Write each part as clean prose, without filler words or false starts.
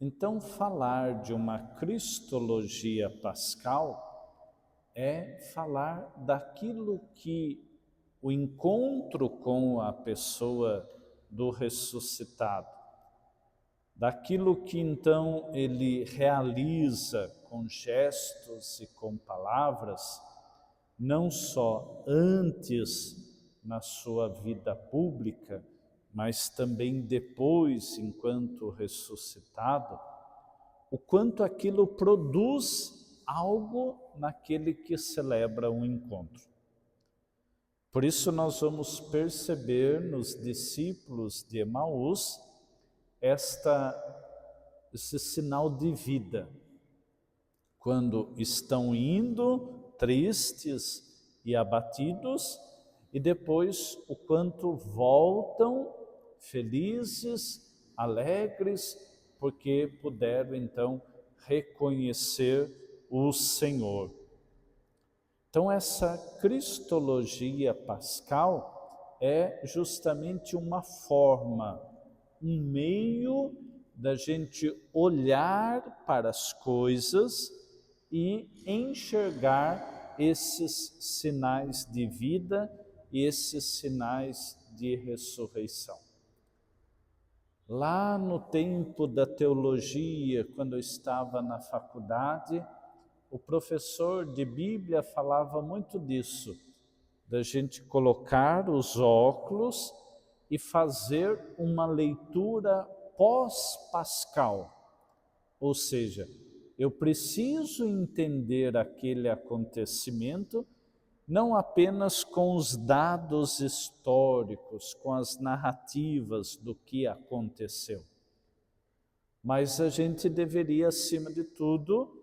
Então, falar de uma cristologia pascal é falar daquilo que o encontro com a pessoa do ressuscitado, daquilo que então ele realiza com gestos e com palavras, não só antes na sua vida pública, mas também depois, enquanto ressuscitado, o quanto aquilo produz algo naquele que celebra um encontro. Por isso nós vamos perceber nos discípulos de Emaús esse sinal de vida. Quando estão indo tristes e abatidos, e depois o quanto voltam felizes, alegres, porque puderam então reconhecer o Senhor. Então essa cristologia pascal é justamente uma forma, um meio da gente olhar para as coisas e enxergar esses sinais de vida e esses sinais de ressurreição. Lá no tempo da teologia, quando eu estava na faculdade, o professor de Bíblia falava muito disso, da gente colocar os óculos e fazer uma leitura pós-pascal. Ou seja, eu preciso entender aquele acontecimento não apenas com os dados históricos, com as narrativas do que aconteceu, mas a gente deveria, acima de tudo,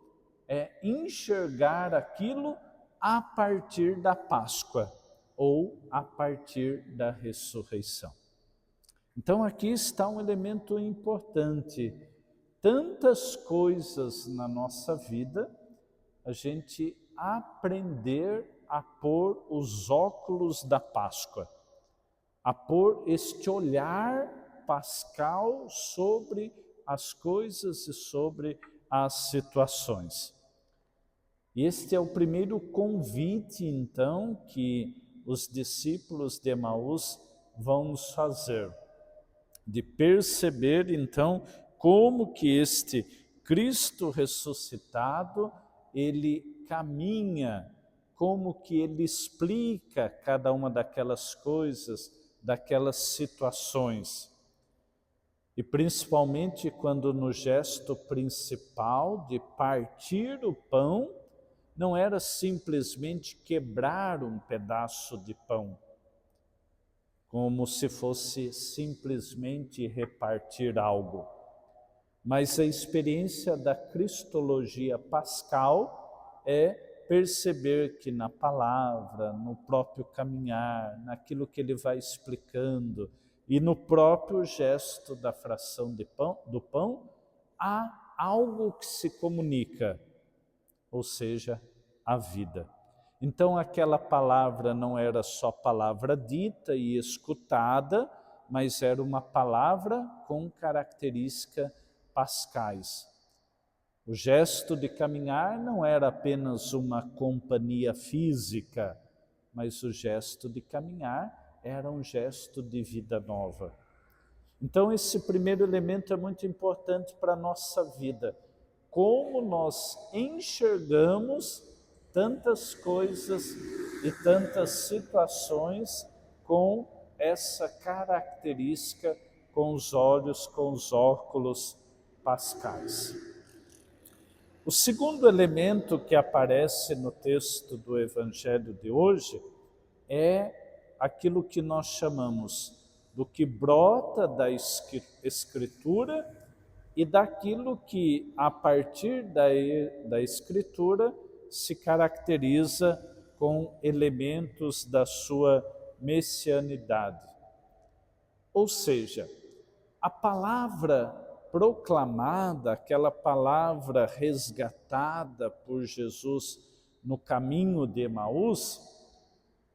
enxergar aquilo a partir da Páscoa ou a partir da ressurreição. Então aqui está um elemento importante. Tantas coisas na nossa vida, a gente aprender a pôr os óculos da Páscoa, a pôr este olhar pascal sobre as coisas e sobre as situações. E este é o primeiro convite, então, que os discípulos de Emaús vão nos fazer, de perceber, então, como que este Cristo ressuscitado, ele caminha, como que ele explica cada uma daquelas coisas, daquelas situações. E principalmente quando no gesto principal de partir o pão, não era simplesmente quebrar um pedaço de pão, como se fosse simplesmente repartir algo. Mas a experiência da cristologia pascal é perceber que na palavra, no próprio caminhar, naquilo que ele vai explicando e no próprio gesto da fração do pão, há algo que se comunica, ou seja, a vida. Então aquela palavra não era só palavra dita e escutada, mas era uma palavra com característica pascais. O gesto de caminhar não era apenas uma companhia física, mas o gesto de caminhar era um gesto de vida nova. Então esse primeiro elemento é muito importante para a nossa vida. Como nós enxergamos tantas coisas e tantas situações com essa característica, com os olhos, com os óculos pascais. O segundo elemento que aparece no texto do Evangelho de hoje é aquilo que nós chamamos do que brota da Escritura e daquilo que, a partir da Escritura, se caracteriza com elementos da sua messianidade. Ou seja, a palavra proclamada, aquela palavra resgatada por Jesus no caminho de Emaús,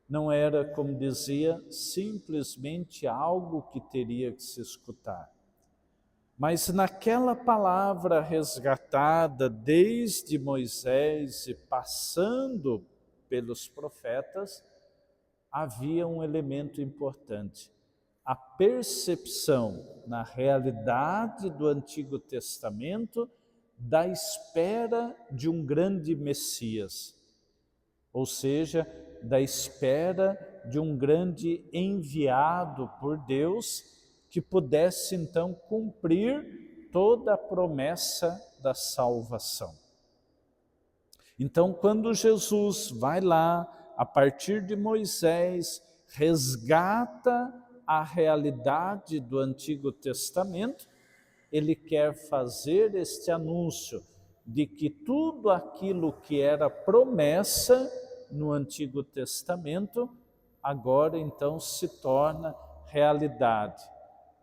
não era, como dizia, simplesmente algo que teria que se escutar, Mas naquela palavra resgatada desde Moisés e passando pelos profetas, havia um elemento importante: a percepção na realidade do Antigo Testamento da espera de um grande Messias, ou seja, da espera de um grande enviado por Deus que pudesse então cumprir toda a promessa da salvação. Então, quando Jesus vai lá, a partir de Moisés, resgata a realidade do Antigo Testamento, ele quer fazer este anúncio de que tudo aquilo que era promessa no Antigo Testamento, agora então se torna realidade,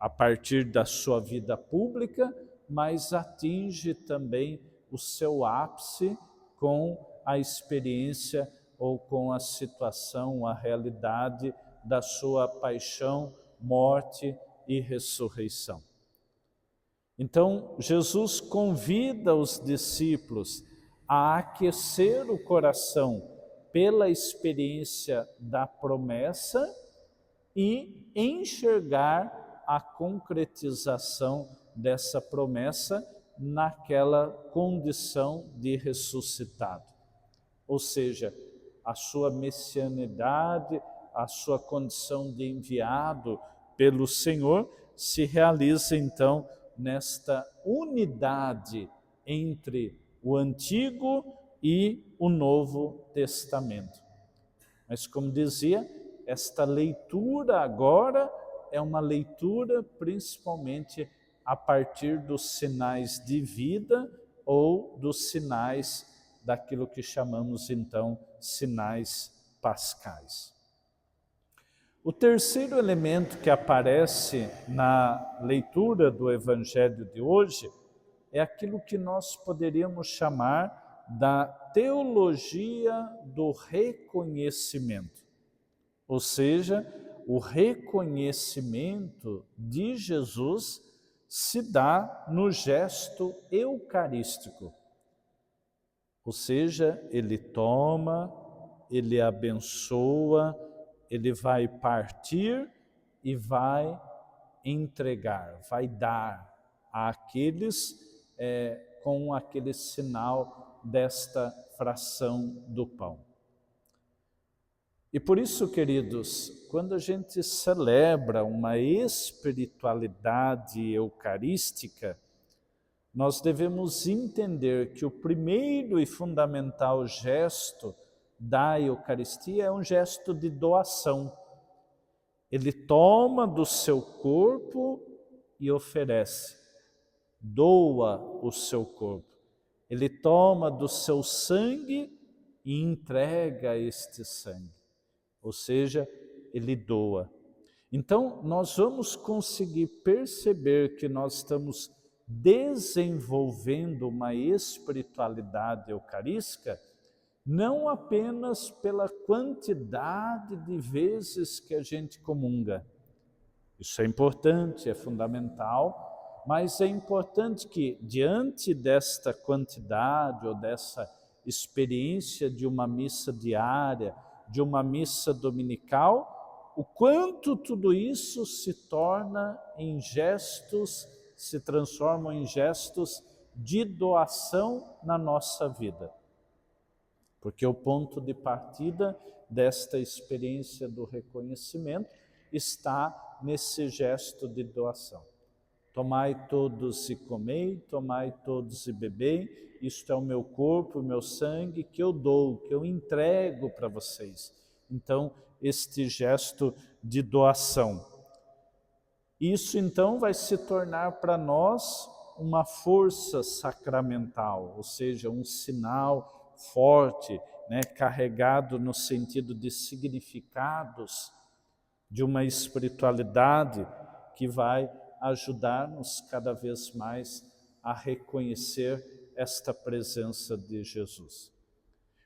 a partir da sua vida pública, mas atinge também o seu ápice com a experiência ou com a situação, a realidade da sua paixão, morte e ressurreição. Então, Jesus convida os discípulos a aquecer o coração pela experiência da promessa e enxergar a concretização dessa promessa naquela condição de ressuscitado. Ou seja, a sua messianidade, a sua condição de enviado pelo Senhor se realiza então nesta unidade entre o Antigo e o Novo Testamento. Mas, como dizia, esta leitura agora é uma leitura principalmente a partir dos sinais de vida ou dos sinais daquilo que chamamos então sinais pascais. O terceiro elemento que aparece na leitura do Evangelho de hoje é aquilo que nós poderíamos chamar da teologia do reconhecimento. Ou seja, o reconhecimento de Jesus se dá no gesto eucarístico. Ou seja, ele toma, ele abençoa, ele vai partir e vai entregar, vai dar àqueles com aquele sinal desta fração do pão. E por isso, queridos, quando a gente celebra uma espiritualidade eucarística, nós devemos entender que o primeiro e fundamental gesto da Eucaristia é um gesto de doação. Ele toma do seu corpo e oferece, doa o seu corpo. Ele toma do seu sangue e entrega este sangue, ou seja, ele doa. Então, nós vamos conseguir perceber que nós estamos desenvolvendo uma espiritualidade eucarística não apenas pela quantidade de vezes que a gente comunga. Isso é importante, é fundamental, mas é importante que, diante desta quantidade ou dessa experiência de uma missa diária, de uma missa dominical, o quanto tudo isso se torna em gestos, se transformam em gestos de doação na nossa vida. Porque o ponto de partida desta experiência do reconhecimento está nesse gesto de doação. Tomai todos e comei, tomai todos e bebei, isto é o meu corpo, o meu sangue que eu dou, que eu entrego para vocês. Então, este gesto de doação. Isso então vai se tornar para nós uma força sacramental, ou seja, um sinal forte, carregado no sentido de significados de uma espiritualidade que vai ajudar-nos cada vez mais a reconhecer esta presença de Jesus.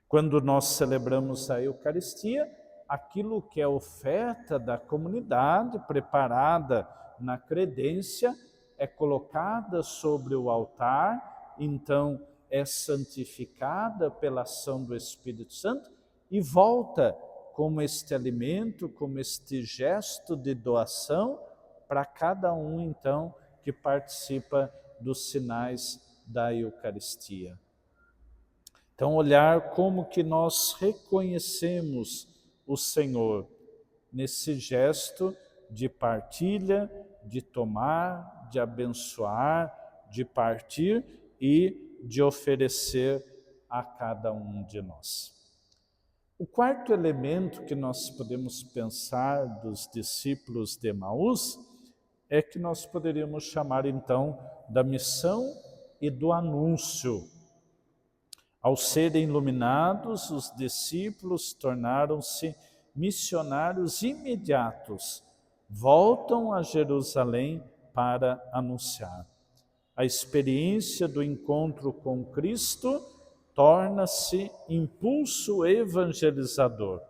Quando nós celebramos a Eucaristia, aquilo que é oferta da comunidade, preparada na credência, é colocada sobre o altar, então é santificada pela ação do Espírito Santo e volta como este alimento, como este gesto de doação para cada um, então, que participa dos sinais da Eucaristia. Então, olhar como que nós reconhecemos o Senhor nesse gesto de partilha, de tomar, de abençoar, de partir e de oferecer a cada um de nós. O quarto elemento que nós podemos pensar dos discípulos de Emaús é que nós poderíamos chamar então da missão e do anúncio. Ao serem iluminados, os discípulos tornaram-se missionários imediatos, voltam a Jerusalém para anunciar. A experiência do encontro com Cristo torna-se impulso evangelizador.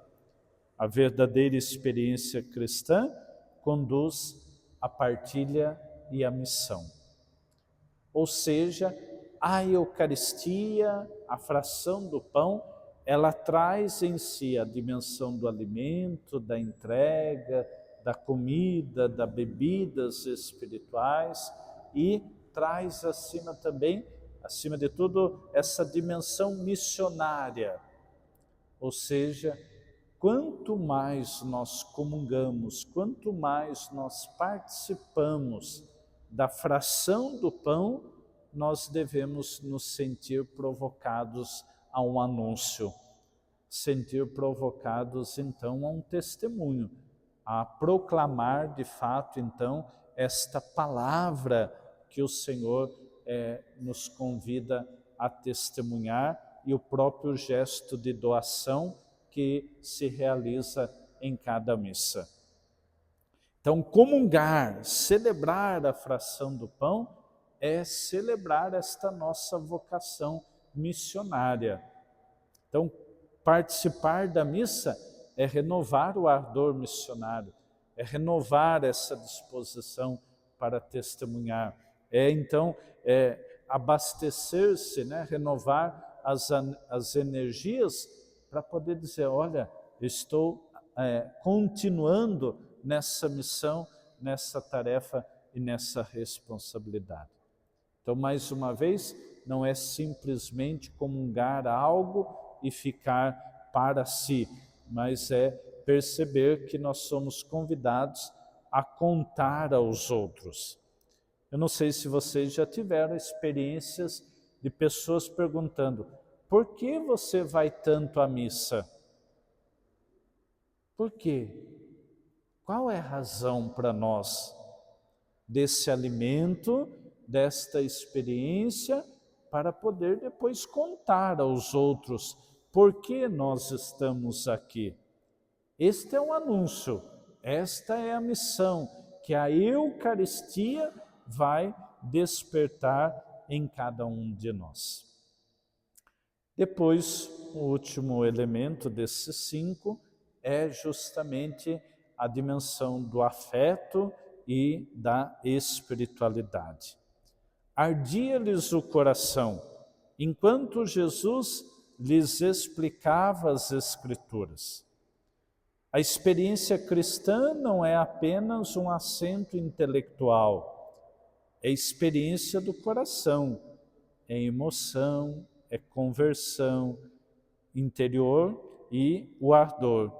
A verdadeira experiência cristã conduz à partilha e à missão. Ou seja, a Eucaristia, a fração do pão, ela traz em si a dimensão do alimento, da entrega, da comida, das bebidas espirituais e traz acima de tudo, essa dimensão missionária. Ou seja, quanto mais nós comungamos, quanto mais nós participamos da fração do pão, nós devemos nos sentir provocados a um anúncio, sentir provocados então a um testemunho, a proclamar de fato então esta palavra que o Senhor nos convida a testemunhar e o próprio gesto de doação que se realiza em cada missa. Então, comungar, celebrar a fração do pão, é celebrar esta nossa vocação missionária. Então, participar da missa é renovar o ardor missionário, é renovar essa disposição para testemunhar, então abastecer-se, renovar as energias para poder dizer, olha, estou continuando nessa missão, nessa tarefa e nessa responsabilidade. Então, mais uma vez, não é simplesmente comungar algo e ficar para si, mas é perceber que nós somos convidados a contar aos outros. Eu não sei se vocês já tiveram experiências de pessoas perguntando, por que você vai tanto à missa? Por quê? Qual é a razão para nós desse alimento, desta experiência, para poder depois contar aos outros por que nós estamos aqui? Este é um anúncio, esta é a missão que a Eucaristia vai despertar em cada um de nós. Depois, o último elemento desses 5 é justamente a dimensão do afeto e da espiritualidade. Ardia-lhes o coração, enquanto Jesus lhes explicava as Escrituras. A experiência cristã não é apenas um assento intelectual, é experiência do coração, é emoção, é conversão interior e o ardor.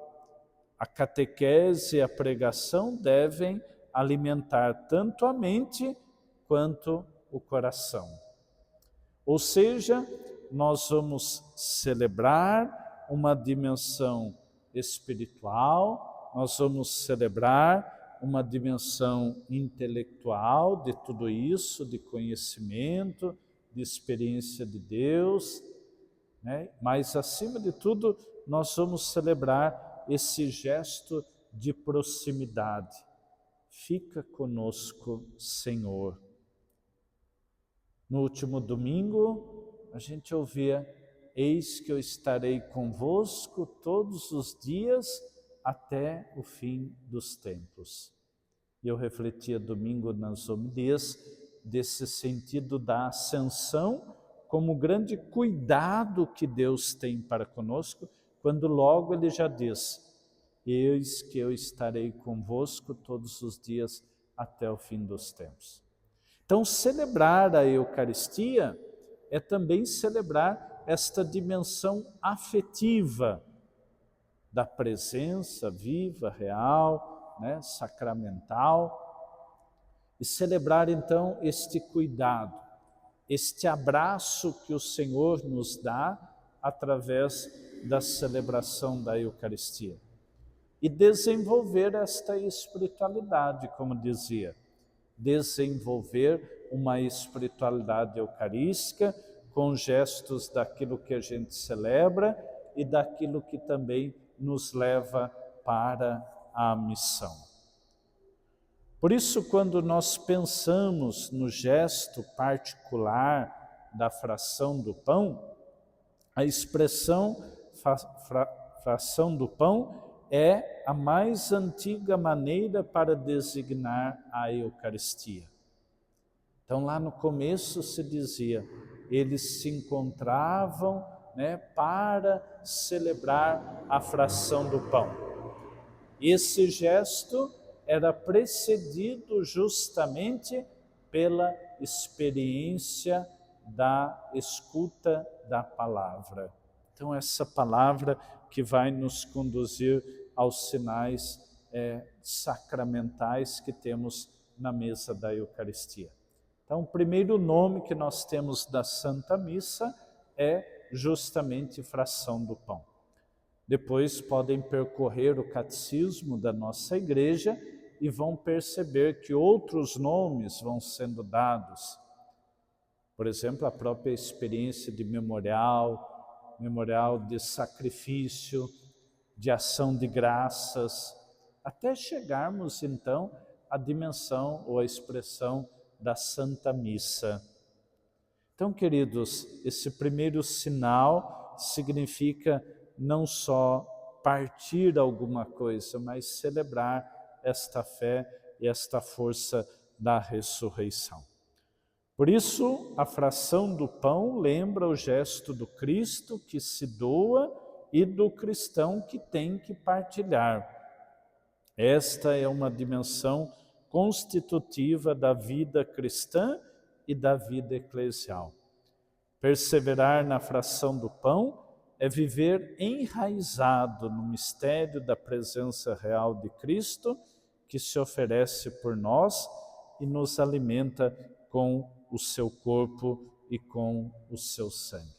A catequese e a pregação devem alimentar tanto a mente quanto o coração. Ou seja, nós vamos celebrar uma dimensão espiritual, nós vamos celebrar uma dimensão intelectual de tudo isso, de conhecimento, de experiência de Deus, mas acima de tudo nós vamos celebrar esse gesto de proximidade. Fica conosco, Senhor. No último domingo, a gente ouvia, eis que eu estarei convosco todos os dias até o fim dos tempos. E eu refletia domingo nas homilias desse sentido da ascensão, como grande cuidado que Deus tem para conosco, quando logo ele já diz: eis que eu estarei convosco todos os dias até o fim dos tempos. Então, celebrar a Eucaristia é também celebrar esta dimensão afetiva da presença viva, real, né, sacramental, e celebrar então este cuidado, este abraço que o Senhor nos dá através da celebração da Eucaristia. E desenvolver esta espiritualidade, como dizia, desenvolver uma espiritualidade eucarística com gestos daquilo que a gente celebra e daquilo que também nos leva para a missão. Por isso, quando nós pensamos no gesto particular da fração do pão, a expressão fração do pão é a mais antiga maneira para designar a Eucaristia. Então, lá no começo se dizia, eles se encontravam, né, para celebrar a fração do pão. Esse gesto era precedido justamente pela experiência da escuta da palavra. Então, essa palavra que vai nos conduzir aos sinais sacramentais que temos na mesa da Eucaristia. Então, o primeiro nome que nós temos da Santa Missa é justamente fração do pão. Depois podem percorrer o catecismo da nossa igreja e vão perceber que outros nomes vão sendo dados. Por exemplo, a própria experiência de memorial, memorial de sacrifício, de ação de graças, até chegarmos então à dimensão ou à expressão da Santa Missa. Então, queridos, esse primeiro sinal significa não só partir alguma coisa, mas celebrar esta fé e esta força da ressurreição. Por isso, a fração do pão lembra o gesto do Cristo que se doa e do cristão que tem que partilhar. Esta é uma dimensão constitutiva da vida cristã e da vida eclesial. Perseverar na fração do pão é viver enraizado no mistério da presença real de Cristo, que se oferece por nós e nos alimenta com o seu corpo e com o seu sangue.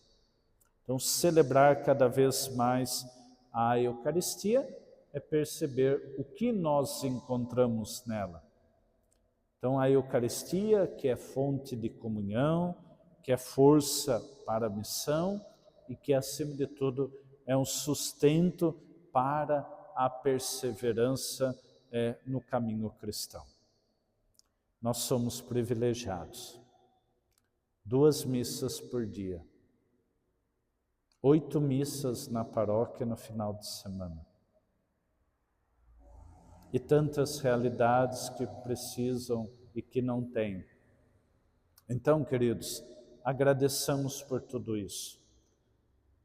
Então, celebrar cada vez mais a Eucaristia é perceber o que nós encontramos nela. Então, a Eucaristia, que é fonte de comunhão, que é força para a missão e que, acima de tudo, é um sustento para a perseverança no caminho cristão. Nós somos privilegiados. 2 missas por dia. 8 missas na paróquia no final de semana. E tantas realidades que precisam e que não têm. Então, queridos, agradeçamos por tudo isso.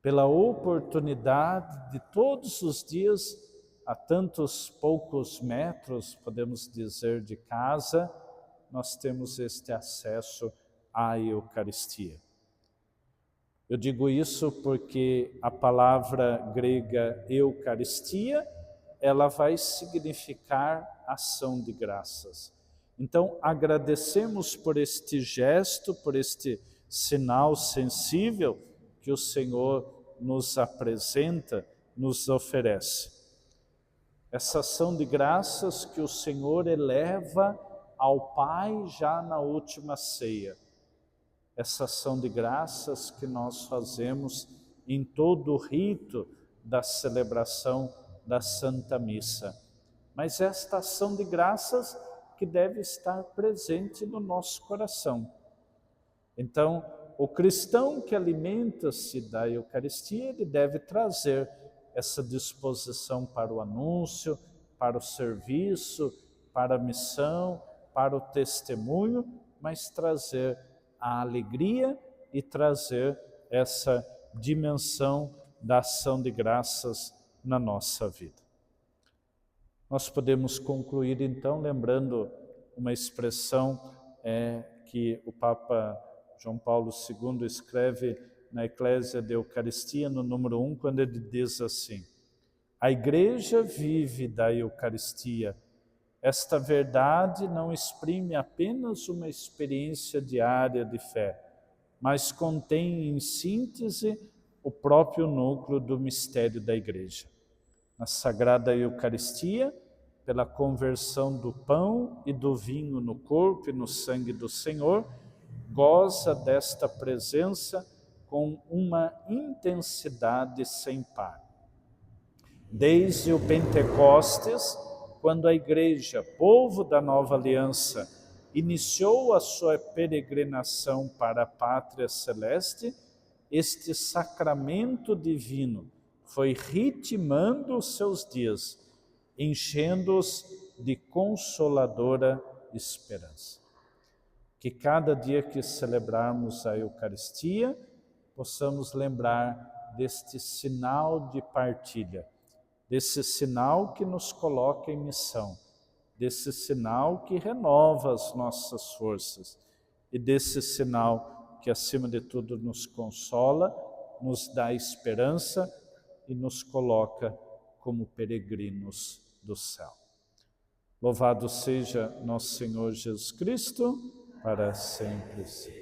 Pela oportunidade de todos os dias, a tantos poucos metros, podemos dizer, de casa, nós temos este acesso à Eucaristia. Eu digo isso porque a palavra grega Eucaristia, ela vai significar ação de graças. Então, agradecemos por este gesto, por este sinal sensível que o Senhor nos apresenta, nos oferece. Essa ação de graças que o Senhor eleva ao Pai já na última ceia. Essa ação de graças que nós fazemos em todo o rito da celebração da Santa Missa. Mas esta ação de graças que deve estar presente no nosso coração. Então, o cristão que alimenta-se da Eucaristia, ele deve trazer essa disposição para o anúncio, para o serviço, para a missão, para o testemunho, mas trazer a alegria e trazer essa dimensão da ação de graças na nossa vida. Nós podemos concluir então lembrando uma expressão que o Papa João Paulo II escreve na Eclésia de Eucaristia, no número 1, quando ele diz assim: a Igreja vive da Eucaristia. Esta verdade não exprime apenas uma experiência diária de fé, mas contém em síntese o próprio núcleo do mistério da Igreja. Na Sagrada Eucaristia, pela conversão do pão e do vinho no corpo e no sangue do Senhor, goza desta presença com uma intensidade sem par. Desde o Pentecostes, quando a Igreja, povo da nova aliança, iniciou a sua peregrinação para a pátria celeste, este sacramento divino foi ritmando os seus dias, enchendo-os de consoladora esperança. Que cada dia que celebrarmos a Eucaristia, possamos lembrar deste sinal de partilha, desse sinal que nos coloca em missão, desse sinal que renova as nossas forças e desse sinal que, acima de tudo, nos consola, nos dá esperança e nos coloca como peregrinos do céu. Louvado seja nosso Senhor Jesus Cristo, para sempre seja.